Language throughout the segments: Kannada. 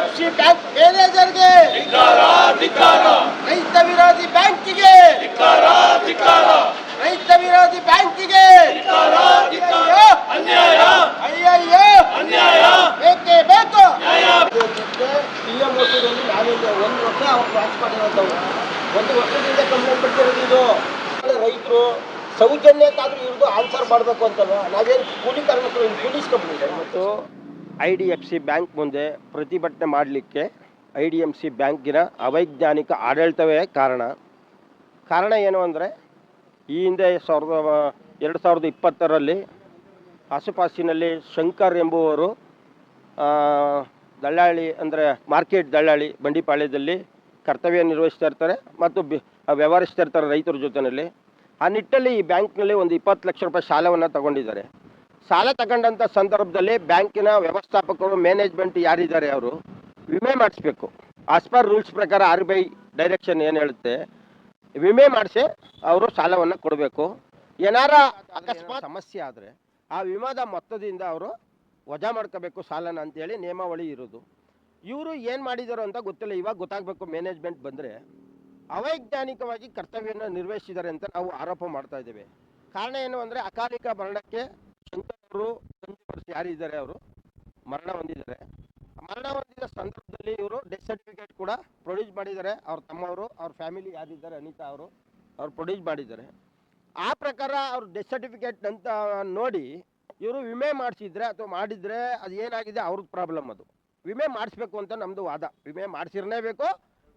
ಐಡಿಎಫ್ಸಿ ಬ್ಯಾಂಕ್ ಮ್ಯಾನೇಜರ್ಗೆ ರೈತ ವಿರೋಧಿ ಬ್ಯಾಂಕಿಗೆ ರೈತ ವಿರೋಧಿ ಬ್ಯಾಂಕಿಗೆ ಅಯ್ಯಯ್ಯೋ ಬೇಕೇ ಬೇಕು. ಪಿಎಂ ವಸೂಲಿಯಲ್ಲಿ ನಾವಿಲ್ಲ 1 ವರ್ಷ ಅವ್ರು ವಾಚ್ ಮಾಡಿರೋಂಥವ್ರು 1 ವರ್ಷದಿಂದ ಕಂಪ್ಲೇಂಟ್ ಕೊಡ್ತಿರೋದು. ಇದು ರೈತರು ಸೌಜನ್ಯಕ್ಕಾದ್ರೂ ಇವ್ರದ್ದು ಆನ್ಸರ್ ಮಾಡಬೇಕು ಅಂತಲ್ವ, ನಾವೇನು ಕೂಲಿ ಕಾರ್ಮಿಕರು ಪೊಲೀಸ್ ಕಂಪ್ನಿ. ಮತ್ತು IDFC ಬ್ಯಾಂಕ್ ಮುಂದೆ ಪ್ರತಿಭಟನೆ ಮಾಡಲಿಕ್ಕೆ IDFC ಬ್ಯಾಂಕಿನ ಅವೈಜ್ಞಾನಿಕ ಆಡಳಿತವೇ ಕಾರಣ ಏನು ಅಂದರೆ, ಈ ಹಿಂದೆ 2020ರಲ್ಲಿ ಆಸುಪಾಸಿನಲ್ಲಿ ಶಂಕರ್ ಎಂಬುವರು ದಳ್ಳಾಳಿ ಅಂದರೆ ಮಾರ್ಕೆಟ್ ದಳ್ಳಾಳಿ ಬಂಡಿಪಾಳ್ಯದಲ್ಲಿ ಕರ್ತವ್ಯ ನಿರ್ವಹಿಸ್ತಾ ಇರ್ತಾರೆ ಮತ್ತು ವ್ಯವಹರಿಸ್ತಾ ಇರ್ತಾರೆ ರೈತರ ಜೊತೆಯಲ್ಲಿ. ಆ ನಿಟ್ಟಲ್ಲಿ ಈ ಬ್ಯಾಂಕ್ನಲ್ಲಿ ಒಂದು 20 ಲಕ್ಷ ರೂಪಾಯಿ ಸಾಲವನ್ನು ತಗೊಂಡಿದ್ದಾರೆ. ಸಾಲ ತಗೊಂಡಂಥ ಸಂದರ್ಭದಲ್ಲಿ ಬ್ಯಾಂಕಿನ ವ್ಯವಸ್ಥಾಪಕರು ಮ್ಯಾನೇಜ್ಮೆಂಟ್ ಯಾರಿದ್ದಾರೆ ಅವರು ವಿಮೆ ಮಾಡಿಸ್ಬೇಕು. ಆಸ್ ಪರ್ ರೂಲ್ಸ್ ಪ್ರಕಾರ RBI ಡೈರೆಕ್ಷನ್ ಏನು ಹೇಳುತ್ತೆ, ವಿಮೆ ಮಾಡಿಸಿ ಅವರು ಸಾಲವನ್ನು ಕೊಡಬೇಕು. ಏನಾರ ಅಕಸ್ಮಾತ್ ಸಮಸ್ಯೆ ಆದರೆ ಆ ವಿಮಾದ ಮೊತ್ತದಿಂದ ಅವರು ವಜಾ ಮಾಡ್ಕೋಬೇಕು ಸಾಲನ ಅಂತೇಳಿ ನಿಯಮಾವಳಿ ಇರೋದು. ಇವರು ಏನು ಮಾಡಿದಾರೋ ಅಂತ ಗೊತ್ತಿಲ್ಲ, ಇವಾಗ ಗೊತ್ತಾಗಬೇಕು. ಮ್ಯಾನೇಜ್ಮೆಂಟ್ ಬಂದರೆ ಅವೈಜ್ಞಾನಿಕವಾಗಿ ಕರ್ತವ್ಯವನ್ನು ನಿರ್ವಹಿಸಿದ್ದಾರೆ ಅಂತ ನಾವು ಆರೋಪ ಮಾಡ್ತಾ ಇದ್ದೇವೆ. ಕಾರಣ ಏನು ಅಂದರೆ, ಅಕಾಲಿಕ ಮರಣಕ್ಕೆ ಶಂಕರವರು ಯಾರಿದ್ದಾರೆ ಅವರು ಮರಣ ಹೊಂದಿದ್ದಾರೆ. ಮರಣ ಹೊಂದಿದ ಸಂದರ್ಭದಲ್ಲಿ ಇವರು ಡೆತ್ ಸರ್ಟಿಫಿಕೇಟ್ ಕೂಡ ಪ್ರೊಡ್ಯೂಸ್ ಮಾಡಿದ್ದಾರೆ. ಅವ್ರ ತಮ್ಮವರು, ಅವ್ರ ಫ್ಯಾಮಿಲಿ ಯಾರಿದ್ದಾರೆ ಅನಿತಾ ಅವರು ಪ್ರೊಡ್ಯೂಸ್ ಮಾಡಿದ್ದಾರೆ. ಆ ಪ್ರಕಾರ ಅವ್ರ ಡೆತ್ ಸರ್ಟಿಫಿಕೇಟ್ ಅಂತ ನೋಡಿ ಇವರು ವಿಮೆ ಮಾಡಿಸಿದ್ರೆ ಅಥವಾ ಮಾಡಿದರೆ ಅದು ಏನಾಗಿದೆ ಅವ್ರದ್ದು ಪ್ರಾಬ್ಲಮ್. ಅದು ವಿಮೆ ಮಾಡಿಸ್ಬೇಕು ಅಂತ ನಮ್ಮದು ವಾದ. ವಿಮೆ ಮಾಡಿಸಿರಲೇಬೇಕು.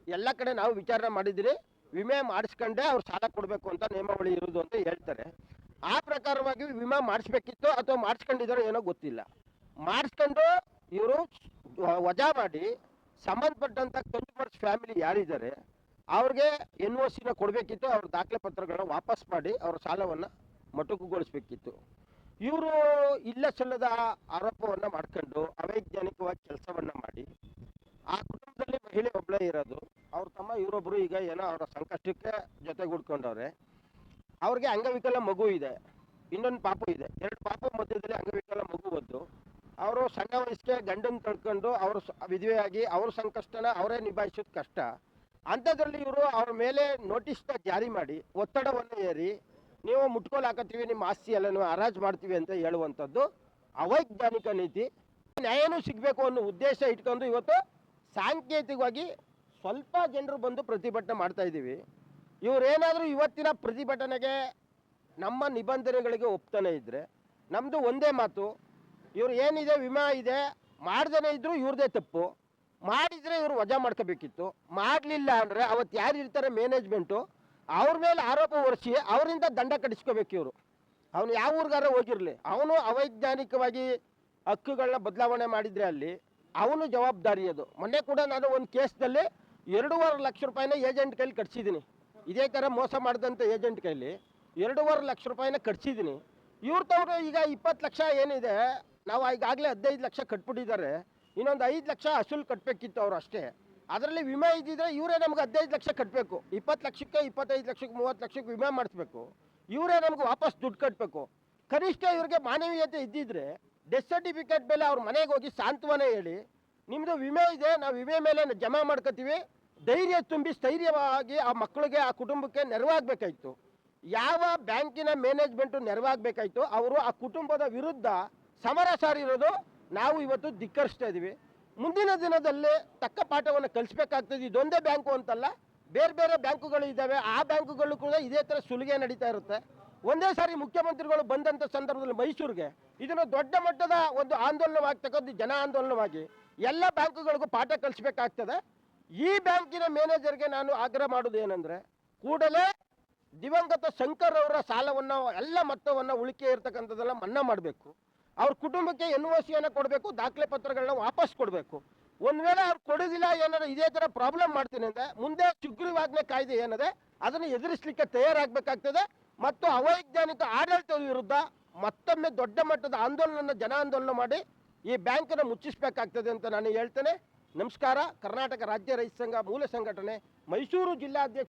ಎಲ್ಲ ಕಡೆ ನಾವು ವಿಚಾರಣೆ ಮಾಡಿದ್ದೀರಿ, ವಿಮೆ ಮಾಡಿಸ್ಕೊಂಡೇ ಅವ್ರು ಸಾಲ ಕೊಡಬೇಕು ಅಂತ ನಿಯಮಾವಳಿ ಇರೋದು ಅಂತ ಹೇಳ್ತಾರೆ. ಆ ಪ್ರಕಾರವಾಗಿ ವಿಮೆ ಮಾಡಿಸ್ಬೇಕಿತ್ತು ಅಥವಾ ಮಾಡಿಸ್ಕೊಂಡಿದ್ದಾರೋ ಏನೋ ಗೊತ್ತಿಲ್ಲ. ಮಾಡಿಸ್ಕೊಂಡು ಇವರು ವಜಾ ಮಾಡಿ ಸಂಬಂಧಪಟ್ಟಂಥ ಕನ್ಸ್ಯೂಮರ್ಸ್ ಫ್ಯಾಮಿಲಿ ಯಾರಿದ್ದಾರೆ ಅವ್ರಿಗೆ NOCನ ಕೊಡಬೇಕಿತ್ತು. ಅವ್ರ ದಾಖಲೆ ಪತ್ರಗಳನ್ನ ವಾಪಸ್ ಮಾಡಿ ಅವರ ಸಾಲವನ್ನು ಮೊಟಕುಗೊಳಿಸ್ಬೇಕಿತ್ತು. ಇವರು ಇಲ್ಲ ಸಲ್ಲದ ಆರೋಪವನ್ನು ಮಾಡ್ಕೊಂಡು ಅವೈಜ್ಞಾನಿಕವಾಗಿ ಕೆಲಸವನ್ನು ಮಾಡಿ ಆ ಕುಟುಂಬದಲ್ಲಿ ಮಹಿಳೆ ಒಬ್ಬಳೇ ಇರೋದು. ಅವ್ರ ತಮ್ಮ ಇವರೊಬ್ಬರು ಈಗ ಏನೋ ಅವರ ಸಂಕಷ್ಟಕ್ಕೆ ಜೊತೆಗೂಡ್ಕೊಂಡವ್ರೆ. ಅವ್ರಿಗೆ ಅಂಗವಿಕಲ ಮಗು ಇದೆ, ಇನ್ನೊಂದು ಪಾಪು ಇದೆ. 2 ಪಾಪು ಮಧ್ಯದಲ್ಲಿ ಅಂಗವಿಕಲ ಮಗು ಒದ್ದು ಅವರು ಸಣ್ಣ ವಯಸ್ಸಿಗೆ ಗಂಡನ ಕಳ್ಕೊಂಡು ಅವರು ವಿಧವೆಯಾಗಿ ಅವ್ರ ಸಂಕಷ್ಟನ ಅವರೇ ನಿಭಾಯಿಸೋದು ಕಷ್ಟ. ಅಂಥದ್ರಲ್ಲಿ ಇವರು ಅವ್ರ ಮೇಲೆ ನೋಟಿಸ್ನ ಜಾರಿ ಮಾಡಿ ಒತ್ತಡವನ್ನು ಏರಿ ನೀವು ಮುಟ್ಕೋಲ್ ಹಾಕತ್ತೀವಿ, ನಿಮ್ಮ ಆಸ್ತಿ ಎಲ್ಲ ನೀವು ಹರಾಜು ಮಾಡ್ತೀವಿ ಅಂತ ಹೇಳುವಂಥದ್ದು ಅವೈಜ್ಞಾನಿಕ ನೀತಿ. ನ್ಯಾಯನೂ ಸಿಗಬೇಕು ಅನ್ನೋ ಉದ್ದೇಶ ಇಟ್ಕೊಂಡು ಇವತ್ತು ಸಾಂಕೇತಿಕವಾಗಿ ಸ್ವಲ್ಪ ಜನರು ಬಂದು ಪ್ರತಿಭಟನೆ ಮಾಡ್ತಾ ಇದ್ದೀವಿ. ಇವರೇನಾದರೂ ಇವತ್ತಿನ ಪ್ರತಿಭಟನೆಗೆ ನಮ್ಮ ನಿಬಂಧನೆಗಳಿಗೆ ಒಪ್ತಾನೆ ಇದ್ದರೆ ನಮ್ಮದು ಒಂದೇ ಮಾತು, ಇವ್ರು ಏನಿದೆ ವಿಮಾ ಇದೆ ಮಾಡ್ದೇ ಇದ್ದರೂ ಇವ್ರದೇ ತಪ್ಪು. ಮಾಡಿದರೆ ಇವರು ವಜಾ ಮಾಡ್ಕೋಬೇಕಿತ್ತು. ಮಾಡಲಿಲ್ಲ ಅಂದರೆ ಅವತ್ತು ಯಾರು ಇರ್ತಾರೆ ಮ್ಯಾನೇಜ್ಮೆಂಟು ಅವ್ರ ಮೇಲೆ ಆರೋಪ ಹೊರಿಸಿ ಅವರಿಂದ ದಂಡ ಕಟ್ಟಿಸ್ಕೋಬೇಕು. ಇವರು ಅವನು ಯಾವ ಊರಿಗಾರ ಹೋಗಿರಲಿ, ಅವನು ಅವೈಜ್ಞಾನಿಕವಾಗಿ ಹಕ್ಕುಗಳನ್ನ ಬದಲಾವಣೆ ಮಾಡಿದರೆ ಅಲ್ಲಿ ಅವನು ಜವಾಬ್ದಾರಿ. ಅದು ಮೊನ್ನೆ ಕೂಡ ನಾನು ಒಂದು ಕೇಸ್ನಲ್ಲಿ 2.5 ಲಕ್ಷ ರೂಪಾಯಿನ ಏಜೆಂಟ್ ಕೈಲಿ ಕಟ್ಸಿದ್ದೀನಿ. ಇದೇ ಥರ ಮೋಸ ಮಾಡಿದಂಥ ಏಜೆಂಟ್ ಕೈಲಿ 2.5 ಲಕ್ಷ ರೂಪಾಯಿನ ಕಟ್ಸಿದ್ದೀನಿ. ಇವ್ರ ತವರು ಈಗ 20 ಲಕ್ಷ ಏನಿದೆ, ನಾವು ಈಗಾಗಲೇ 15 ಲಕ್ಷ ಕಟ್ಬಿಟ್ಟಿದ್ದಾರೆ. ಇನ್ನೊಂದು 5 ಲಕ್ಷ ಅಸೂಲು ಕಟ್ಟಬೇಕಿತ್ತು ಅವರು ಅಷ್ಟೇ. ಅದರಲ್ಲಿ ವಿಮೆ ಇದ್ದಿದ್ರೆ ಇವರೇ ನಮ್ಗೆ 15 ಲಕ್ಷ ಕಟ್ಟಬೇಕು. 20 ಲಕ್ಷಕ್ಕೆ 25 ಲಕ್ಷಕ್ಕೆ 30 ಲಕ್ಷಕ್ಕೆ ವಿಮೆ ಮಾಡಿಸ್ಬೇಕು. ಇವರೇ ನಮ್ಗೆ ವಾಪಸ್ ದುಡ್ಡು ಕಟ್ಟಬೇಕು. ಕನಿಷ್ಠ ಇವ್ರಿಗೆ ಮಾನವೀಯತೆ ಇದ್ದಿದ್ರೆ ಡೆತ್ ಸರ್ಟಿಫಿಕೇಟ್ ಮೇಲೆ ಅವ್ರ ಮನೆಗೆ ಹೋಗಿ ಸಾಂತ್ವನ ಹೇಳಿ, ನಿಮ್ಮದು ವಿಮೆ ಇದೆ, ನಾವು ವಿಮೆ ಮೇಲೆ ಜಮಾ ಮಾಡ್ಕೋತೀವಿ, ಧೈರ್ಯ ತುಂಬಿ ಸ್ಥೈರ್ಯವಾಗಿ ಆ ಮಕ್ಕಳಿಗೆ ಆ ಕುಟುಂಬಕ್ಕೆ ನೆರವಾಗಬೇಕಾಯ್ತು. ಯಾವ ಬ್ಯಾಂಕಿನ ಮ್ಯಾನೇಜ್ಮೆಂಟು ನೆರವಾಗಬೇಕಾಯ್ತು ಅವರು ಆ ಕುಟುಂಬದ ವಿರುದ್ಧ ಸಮರ ಸಾರಿರೋದು ನಾವು ಇವತ್ತು ಧಿಕ್ಕರಿಸ್ತಾ ಇದ್ದೀವಿ. ಮುಂದಿನ ದಿನದಲ್ಲಿ ತಕ್ಕ ಪಾಠವನ್ನು ಕಲಿಸ್ಬೇಕಾಗ್ತದೆ. ಇದೊಂದೇ ಬ್ಯಾಂಕು ಅಂತಲ್ಲ, ಬೇರೆ ಬೇರೆ ಬ್ಯಾಂಕುಗಳು ಇದ್ದಾವೆ. ಆ ಬ್ಯಾಂಕುಗಳು ಕೂಡ ಇದೇ ಥರ ಸುಲಿಗೆ ನಡೀತಾ ಇರುತ್ತೆ. ಒಂದೇ ಸಾರಿ ಮುಖ್ಯಮಂತ್ರಿಗಳು ಬಂದಂಥ ಸಂದರ್ಭದಲ್ಲಿ ಮೈಸೂರಿಗೆ ಇದನ್ನು ದೊಡ್ಡ ಮಟ್ಟದ ಒಂದು ಆಂದೋಲನವಾಗ್ತಕ್ಕಂಥ ಜನ ಆಂದೋಲನವಾಗಿ ಎಲ್ಲ ಬ್ಯಾಂಕುಗಳಿಗೂ ಪಾಠ ಕಲಿಸ್ಬೇಕಾಗ್ತದೆ. ಈ ಬ್ಯಾಂಕಿನ ಮ್ಯಾನೇಜರ್ಗೆ ನಾನು ಆಗ್ರಹ ಮಾಡೋದು ಏನಂದರೆ, ಕೂಡಲೇ ದಿವಂಗತ ಶಂಕರ್ ಅವರ ಸಾಲವನ್ನು ಎಲ್ಲ ಮೊತ್ತವನ್ನು ಉಳಿಕೆ ಇರ್ತಕ್ಕಂಥದ್ದೆಲ್ಲ ಮನ್ನಾ ಮಾಡಬೇಕು. ಅವ್ರ ಕುಟುಂಬಕ್ಕೆ NOCಯನ್ನು ಕೊಡಬೇಕು, ದಾಖಲೆ ಪತ್ರಗಳನ್ನ ವಾಪಸ್ ಕೊಡಬೇಕು. ಒಂದು ವೇಳೆ ಅವ್ರು ಕೊಡೋದಿಲ್ಲ, ಏನಾದ್ರು ಇದೇ ಥರ ಪ್ರಾಬ್ಲಮ್ ಮಾಡ್ತೀನಿ ಅಂದರೆ ಮುಂದೆ ಸುಗ್ರೀವಾಜ್ಞೆ ಕಾಯ್ದೆ ಏನಿದೆ ಅದನ್ನು ಎದುರಿಸಲಿಕ್ಕೆ ತಯಾರಾಗಬೇಕಾಗ್ತದೆ. ಮತ್ತು ಅವೈಜ್ಞಾನಿಕ ಆಡಳಿತದ ವಿರುದ್ಧ ಮತ್ತೊಮ್ಮೆ ದೊಡ್ಡ ಮಟ್ಟದ ಆಂದೋಲನ ಜನ ಆಂದೋಲನ ಮಾಡಿ ಈ ಬ್ಯಾಂಕನ್ನು ಮುಚ್ಚಿಸಬೇಕಾಗ್ತದೆ ಅಂತ ನಾನು ಹೇಳ್ತೇನೆ. ನಮಸ್ಕಾರ. ಕರ್ನಾಟಕ ರಾಜ್ಯ ರೈತ ಸಂಘ ಮೂಲ ಸಂಘಟನೆ ಮೈಸೂರು ಜಿಲ್ಲಾಧ್ಯಕ್ಷ.